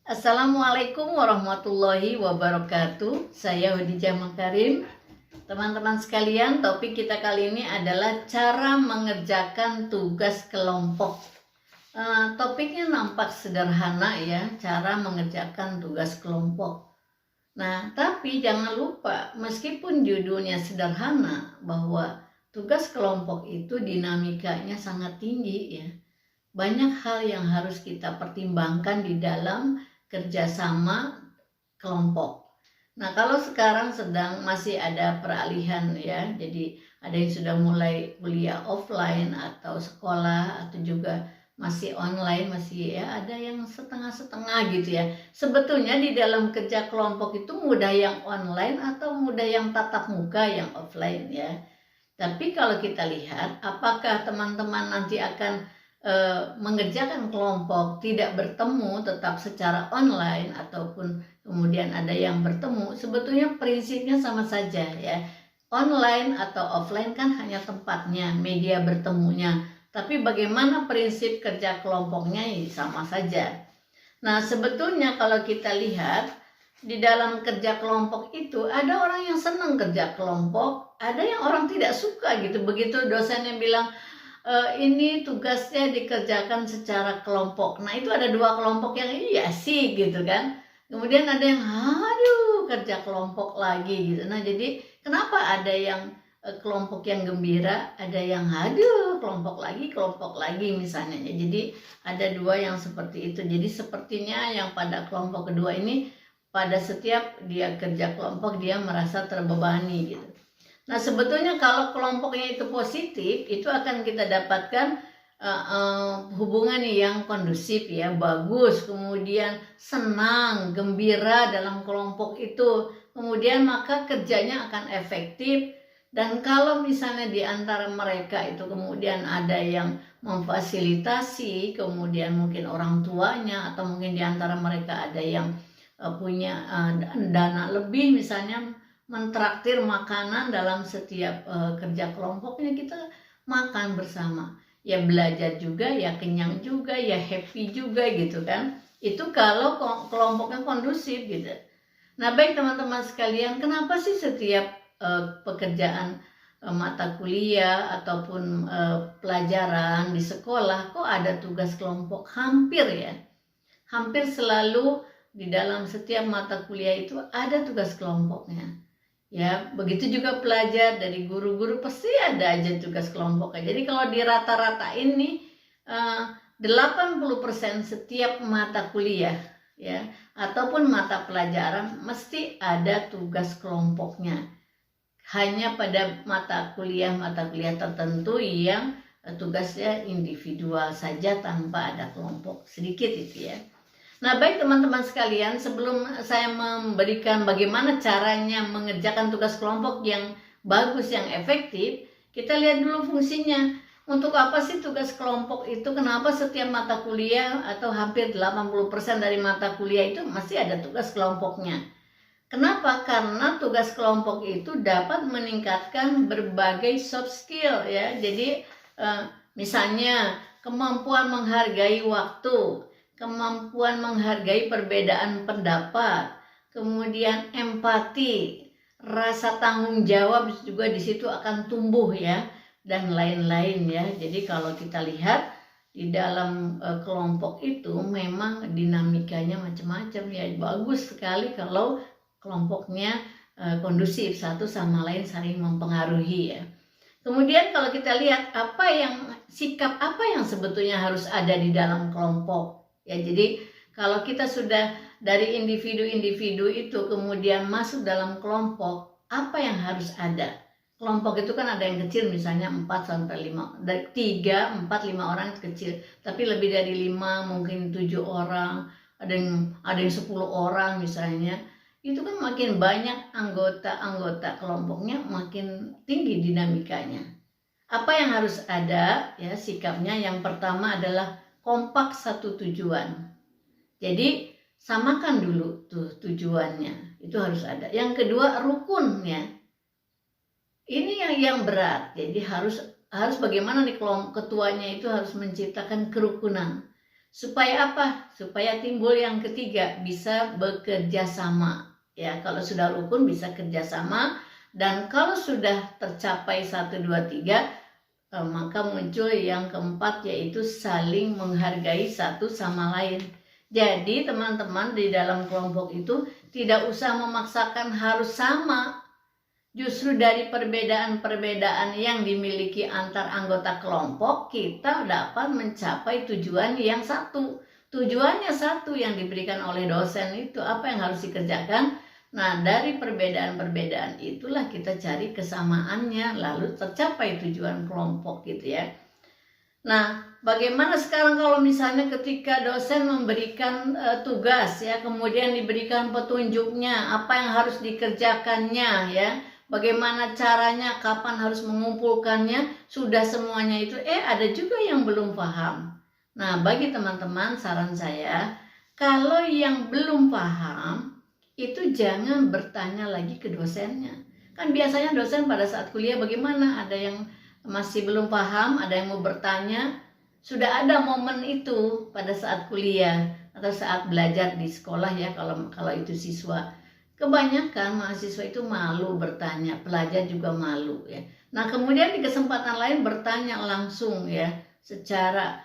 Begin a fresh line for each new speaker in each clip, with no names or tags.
Assalamualaikum warahmatullahi wabarakatuh. Saya Khadijah Makarim. Teman-teman sekalian, topik kita kali ini adalah cara mengerjakan tugas kelompok. Topiknya nampak sederhana ya, cara mengerjakan tugas kelompok. Nah, tapi jangan lupa, meskipun judulnya sederhana, bahwa tugas kelompok itu dinamikanya sangat tinggi ya. Banyak hal yang harus kita pertimbangkan di dalam kerjasama kelompok. Nah, kalau sekarang masih ada peralihan ya, jadi ada yang sudah mulai kuliah offline atau sekolah atau juga masih online, masih ya ada yang setengah-setengah gitu ya. Sebetulnya di dalam kerja kelompok itu mudah yang online atau mudah yang tatap muka yang offline ya. Tapi kalau kita lihat apakah teman-teman nanti akan mengerjakan kelompok tidak bertemu tetap secara online ataupun kemudian ada yang bertemu, sebetulnya prinsipnya sama saja ya. Online atau offline kan hanya tempatnya, media bertemunya, tapi bagaimana prinsip kerja kelompoknya sama saja. Nah, sebetulnya kalau kita lihat di dalam kerja kelompok itu ada orang yang senang kerja kelompok, ada yang orang tidak suka gitu. Begitu dosennya bilang ini tugasnya dikerjakan secara kelompok. Nah, itu ada dua kelompok yang iya sih gitu kan. Kemudian ada yang aduh kerja kelompok lagi gitu. Nah, jadi kenapa ada yang kelompok yang gembira, ada yang aduh kelompok lagi misalnya. Jadi ada dua yang seperti itu. Jadi sepertinya yang pada kelompok kedua ini pada setiap dia kerja kelompok dia merasa terbebani gitu. Nah, sebetulnya kalau kelompoknya itu positif, itu akan kita dapatkan hubungan yang kondusif ya, bagus, kemudian senang, gembira dalam kelompok itu. Kemudian maka kerjanya akan efektif. Dan kalau misalnya di antara mereka itu kemudian ada yang memfasilitasi, kemudian mungkin orang tuanya atau mungkin di antara mereka ada yang punya dana lebih misalnya, mentraktir makanan dalam setiap kerja kelompoknya, kita makan bersama ya, belajar juga ya, kenyang juga ya, happy juga gitu kan. Itu kalau kelompoknya kondusif gitu. Nah, baik teman-teman sekalian, kenapa sih setiap pekerjaan mata kuliah ataupun pelajaran di sekolah kok ada tugas kelompok? Hampir selalu di dalam setiap mata kuliah itu ada tugas kelompoknya. Ya, begitu juga pelajar dari guru-guru pasti ada aja tugas kelompoknya. Jadi kalau di rata-rata ini 80% setiap mata kuliah ya ataupun mata pelajaran mesti ada tugas kelompoknya. Hanya pada mata kuliah tertentu yang tugasnya individual saja tanpa ada kelompok, sedikit itu ya. Nah, baik teman-teman sekalian, sebelum saya memberikan bagaimana caranya mengerjakan tugas kelompok yang bagus, yang efektif, kita lihat dulu fungsinya. Untuk apa sih tugas kelompok itu? Kenapa setiap mata kuliah atau hampir 80% dari mata kuliah itu masih ada tugas kelompoknya? Kenapa? Karena tugas kelompok itu dapat meningkatkan berbagai soft skill ya. Jadi misalnya kemampuan menghargai waktu, kemampuan menghargai perbedaan pendapat, kemudian empati, rasa tanggung jawab juga di situ akan tumbuh ya, dan lain-lain ya. Jadi kalau kita lihat di dalam kelompok itu memang dinamikanya macam-macam ya. Bagus sekali kalau kelompoknya kondusif, satu sama lain saling mempengaruhi ya. Kemudian kalau kita lihat sikap apa yang sebetulnya harus ada di dalam kelompok. Ya, jadi kalau kita sudah dari individu-individu itu kemudian masuk dalam kelompok, apa yang harus ada? Kelompok itu kan ada yang kecil misalnya 4 sampai 5, dari 3, 4, 5 orang itu kecil, tapi lebih dari 5 mungkin 7 orang, ada yang 10 orang misalnya. Itu kan makin banyak anggota kelompoknya, makin tinggi dinamikanya. Apa yang harus ada ya sikapnya? Yang pertama adalah kompak satu tujuan. Jadi samakan dulu tuh tujuannya, itu harus ada. Yang kedua rukun ya. Ini yang berat. Jadi harus bagaimana nih ketuanya itu harus menciptakan kerukunan Supaya apa? Supaya timbul yang ketiga, bisa bekerja sama. Ya, kalau sudah rukun bisa kerjasama, dan kalau sudah tercapai 1, 2, 3, maka muncul yang keempat, yaitu saling menghargai satu sama lain. Jadi teman-teman di dalam kelompok itu tidak usah memaksakan harus sama. Justru dari perbedaan-perbedaan yang dimiliki antar anggota kelompok, kita dapat mencapai tujuan yang satu. Tujuannya satu yang diberikan oleh dosen itu, apa yang harus dikerjakan. Nah, dari perbedaan-perbedaan itulah kita cari kesamaannya, lalu tercapai tujuan kelompok gitu ya. Nah, bagaimana sekarang kalau misalnya ketika dosen memberikan tugas ya, kemudian diberikan petunjuknya, apa yang harus dikerjakannya ya, bagaimana caranya, kapan harus mengumpulkannya, sudah semuanya itu, ada juga yang belum paham. Nah, bagi teman-teman saran saya, kalau yang belum paham, itu jangan bertanya lagi ke dosennya. Kan biasanya dosen pada saat kuliah bagaimana, ada yang masih belum paham, ada yang mau bertanya. Sudah ada momen itu pada saat kuliah atau saat belajar di sekolah ya, kalau itu siswa. Kebanyakan mahasiswa itu malu bertanya, pelajar juga malu ya. Nah, kemudian di kesempatan lain bertanya langsung ya, secara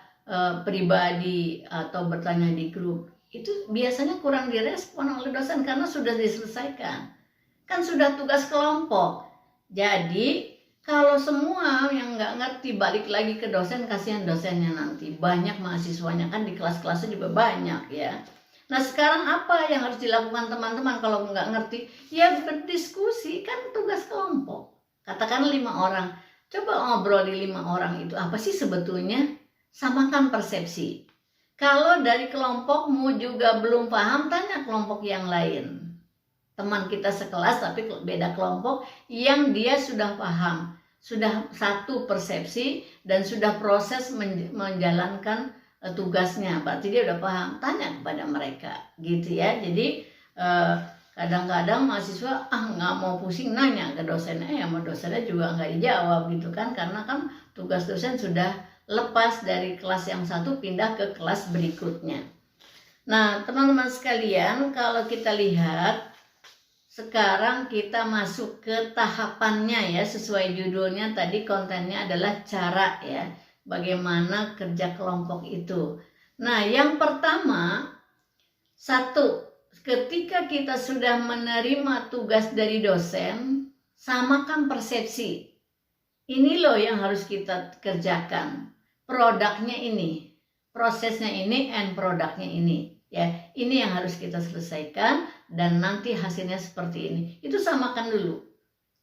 pribadi atau bertanya di grup. Itu biasanya kurang direspon oleh dosen karena sudah diselesaikan. Kan sudah tugas kelompok. Jadi kalau semua yang nggak ngerti balik lagi ke dosen, kasihan dosennya nanti. Banyak mahasiswanya kan di kelas-kelasnya juga banyak ya. Nah, sekarang apa yang harus dilakukan teman-teman kalau nggak ngerti? Ya berdiskusi, kan tugas kelompok. Katakan 5 orang. Coba ngobrol di 5 orang itu apa sih sebetulnya? Samakan persepsi. Kalau dari kelompokmu juga belum paham, tanya kelompok yang lain. Teman kita sekelas tapi beda kelompok yang dia sudah paham, sudah satu persepsi dan sudah proses menjalankan tugasnya, berarti dia udah paham. Tanya kepada mereka gitu ya. Jadi kadang-kadang mahasiswa nggak mau pusing nanya ke dosennya, sama dosennya juga nggak dijawab gitu kan, karena kan tugas dosen sudah lepas dari kelas yang satu pindah ke kelas berikutnya. Nah, teman-teman sekalian, kalau kita lihat sekarang kita masuk ke tahapannya ya, sesuai judulnya tadi, kontennya adalah cara ya, bagaimana kerja kelompok itu. Nah, yang pertama, satu, ketika kita sudah menerima tugas dari dosen, samakan persepsi. Ini loh yang harus kita kerjakan. Produknya ini, prosesnya ini, and produknya ini. Ya, ini yang harus kita selesaikan dan nanti hasilnya seperti ini. Itu samakan dulu.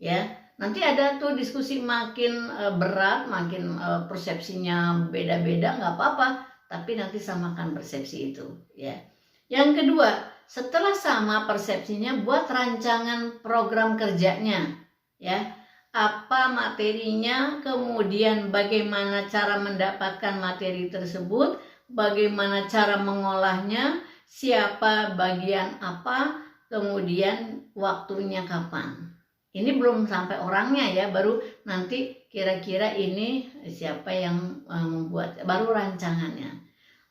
Ya, nanti ada tuh diskusi makin berat, makin persepsinya beda-beda, nggak apa-apa, tapi nanti samakan persepsi itu. Ya. Yang kedua, setelah sama persepsinya, buat rancangan program kerjanya. Ya, apa materinya, kemudian bagaimana cara mendapatkan materi tersebut, bagaimana cara mengolahnya, siapa bagian apa, kemudian waktunya kapan. Ini belum sampai orangnya ya, baru nanti kira-kira ini siapa yang membuat, baru rancangannya.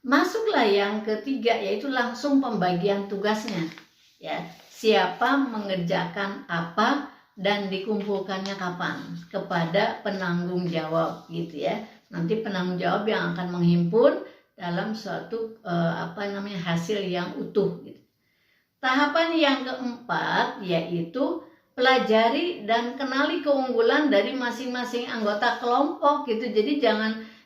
Masuklah yang ketiga, yaitu langsung pembagian tugasnya. Ya, siapa mengerjakan apa dan dikumpulkannya kapan kepada penanggung jawab gitu ya. Nanti penanggung jawab yang akan menghimpun dalam suatu hasil yang utuh gitu. Tahapan yang keempat yaitu pelajari dan kenali keunggulan dari masing-masing anggota kelompok gitu. Jadi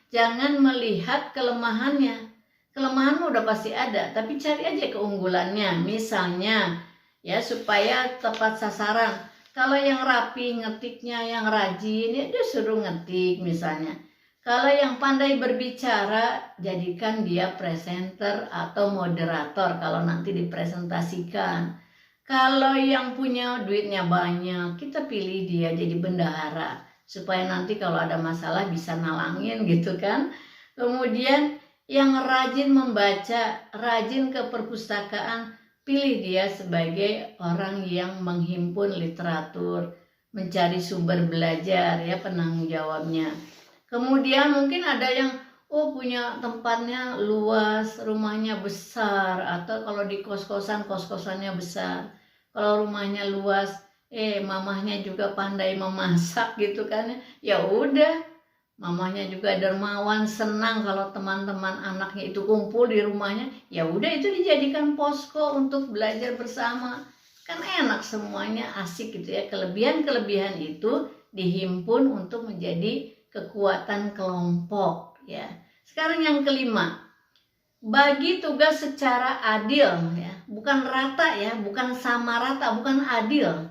jangan melihat kelemahannya. Kelemahanmu udah pasti ada, tapi cari aja keunggulannya. Misalnya ya, supaya tepat sasaran. Kalau yang rapi ngetiknya, yang rajin ya dia suruh ngetik misalnya. Kalau yang pandai berbicara, jadikan dia presenter atau moderator kalau nanti dipresentasikan. Kalau yang punya duitnya banyak, kita pilih dia jadi bendahara. Supaya nanti kalau ada masalah bisa nalangin gitu kan. Kemudian yang rajin membaca, rajin ke perpustakaan, pilih dia sebagai orang yang menghimpun literatur, mencari sumber belajar ya, penanggung jawabnya. Kemudian mungkin ada yang oh punya tempatnya luas, rumahnya besar, atau kalau di kos-kosan, kos-kosannya besar. Kalau rumahnya luas, mamahnya juga pandai memasak gitu kan. Ya udah, mamahnya juga dermawan, senang kalau teman-teman anaknya itu kumpul di rumahnya. Ya udah, itu dijadikan posko untuk belajar bersama. Kan enak semuanya, asik gitu ya. Kelebihan-kelebihan itu dihimpun untuk menjadi kekuatan kelompok ya. Sekarang yang kelima, bagi tugas secara adil ya, bukan rata ya, bukan sama rata, bukan adil.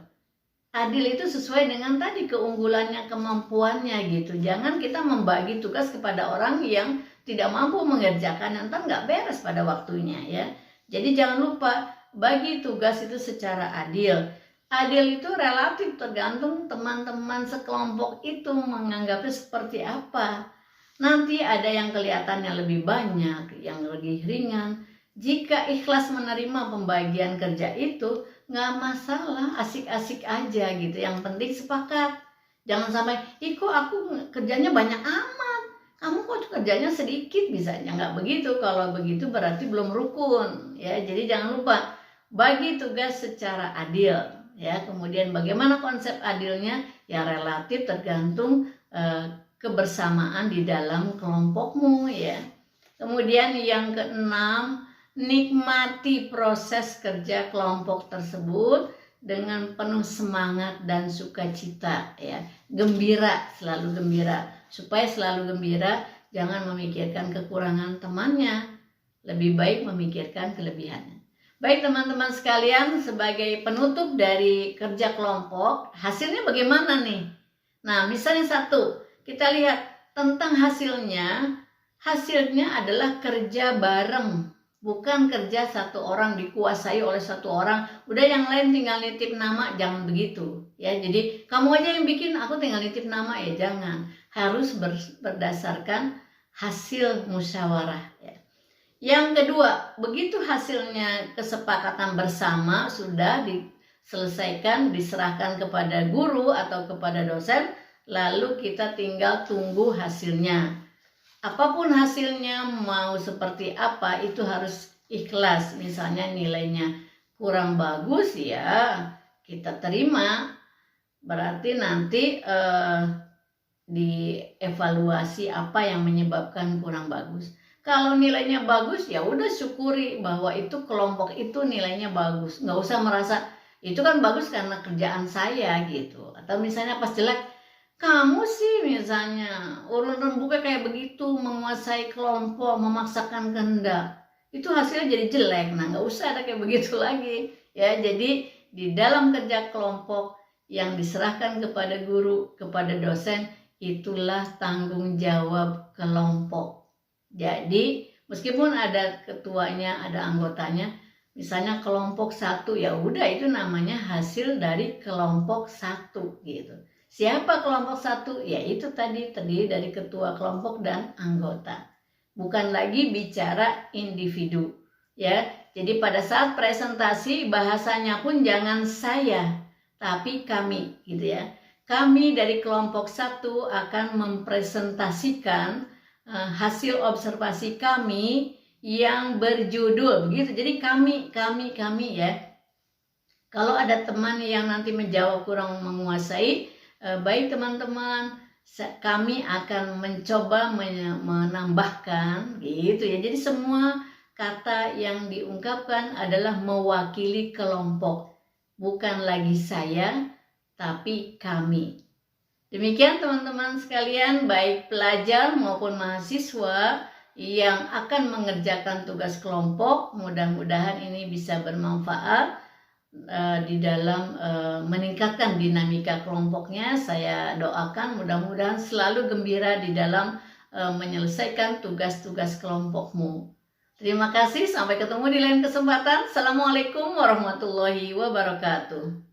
Adil itu sesuai dengan tadi keunggulannya, kemampuannya gitu. Jangan kita membagi tugas kepada orang yang tidak mampu mengerjakan, nanti nggak beres pada waktunya ya. Jadi jangan lupa bagi tugas itu secara adil. Adil itu relatif, tergantung teman-teman sekelompok itu menganggapnya seperti apa. Nanti ada yang kelihatannya lebih banyak, yang lebih ringan. Jika ikhlas menerima pembagian kerja itu, nggak masalah, asik-asik aja gitu. Yang penting sepakat. Jangan sampai, kok aku kerjanya banyak amat, kamu kok kerjanya sedikit misalnya. Nggak begitu. Kalau begitu berarti belum rukun. Ya, jadi jangan lupa bagi tugas secara adil. Ya, kemudian bagaimana konsep adilnya? Ya relatif, tergantung kebersamaan di dalam kelompokmu ya. Kemudian yang keenam, nikmati proses kerja kelompok tersebut dengan penuh semangat dan sukacita ya. Gembira, selalu gembira. Supaya selalu gembira, jangan memikirkan kekurangan temannya, lebih baik memikirkan kelebihannya. Baik teman-teman sekalian, sebagai penutup dari kerja kelompok, hasilnya bagaimana nih? Nah, misalnya satu, kita lihat tentang hasilnya. Hasilnya adalah kerja bareng, bukan kerja satu orang dikuasai oleh satu orang. Udah yang lain tinggal nitip nama, jangan begitu. Ya, jadi kamu aja yang bikin, aku tinggal nitip nama ya, jangan. Harus berdasarkan hasil musyawarah. Ya. Yang kedua, begitu hasilnya kesepakatan bersama sudah diselesaikan, diserahkan kepada guru atau kepada dosen, lalu kita tinggal tunggu hasilnya. Apapun hasilnya, mau seperti apa, itu harus ikhlas. Misalnya nilainya kurang bagus ya, kita terima. Berarti nanti dievaluasi apa yang menyebabkan kurang bagus. Kalau nilainya bagus, ya udah syukuri bahwa itu kelompok itu nilainya bagus. Nggak usah merasa itu kan bagus karena kerjaan saya gitu. Atau misalnya pas jelek, kamu sih misalnya urun rembuknya kayak begitu, menguasai kelompok, memaksakan kehendak, itu hasilnya jadi jelek. Nah, nggak usah ada kayak begitu lagi ya. Jadi di dalam kerja kelompok yang diserahkan kepada guru, kepada dosen, itulah tanggung jawab kelompok. Jadi meskipun ada ketuanya, ada anggotanya, misalnya kelompok satu, ya udah itu namanya hasil dari kelompok satu gitu. Siapa kelompok satu? Ya itu terdiri dari ketua kelompok dan anggota. Bukan lagi bicara individu. Ya, jadi pada saat presentasi bahasanya pun jangan saya, tapi kami, gitu ya. Kami dari kelompok satu akan mempresentasikan hasil observasi kami yang berjudul, begitu. Jadi kami ya. Kalau ada teman yang nanti menjawab kurang menguasai, baik teman-teman, kami akan mencoba menambahkan gitu ya. Jadi semua kata yang diungkapkan adalah mewakili kelompok, bukan lagi saya tapi kami. Demikian teman-teman sekalian, baik pelajar maupun mahasiswa yang akan mengerjakan tugas kelompok, mudah-mudahan ini bisa bermanfaat di dalam meningkatkan dinamika kelompoknya. Saya doakan mudah-mudahan selalu gembira di dalam menyelesaikan tugas-tugas kelompokmu. Terima kasih, sampai ketemu di lain kesempatan. Assalamualaikum warahmatullahi wabarakatuh.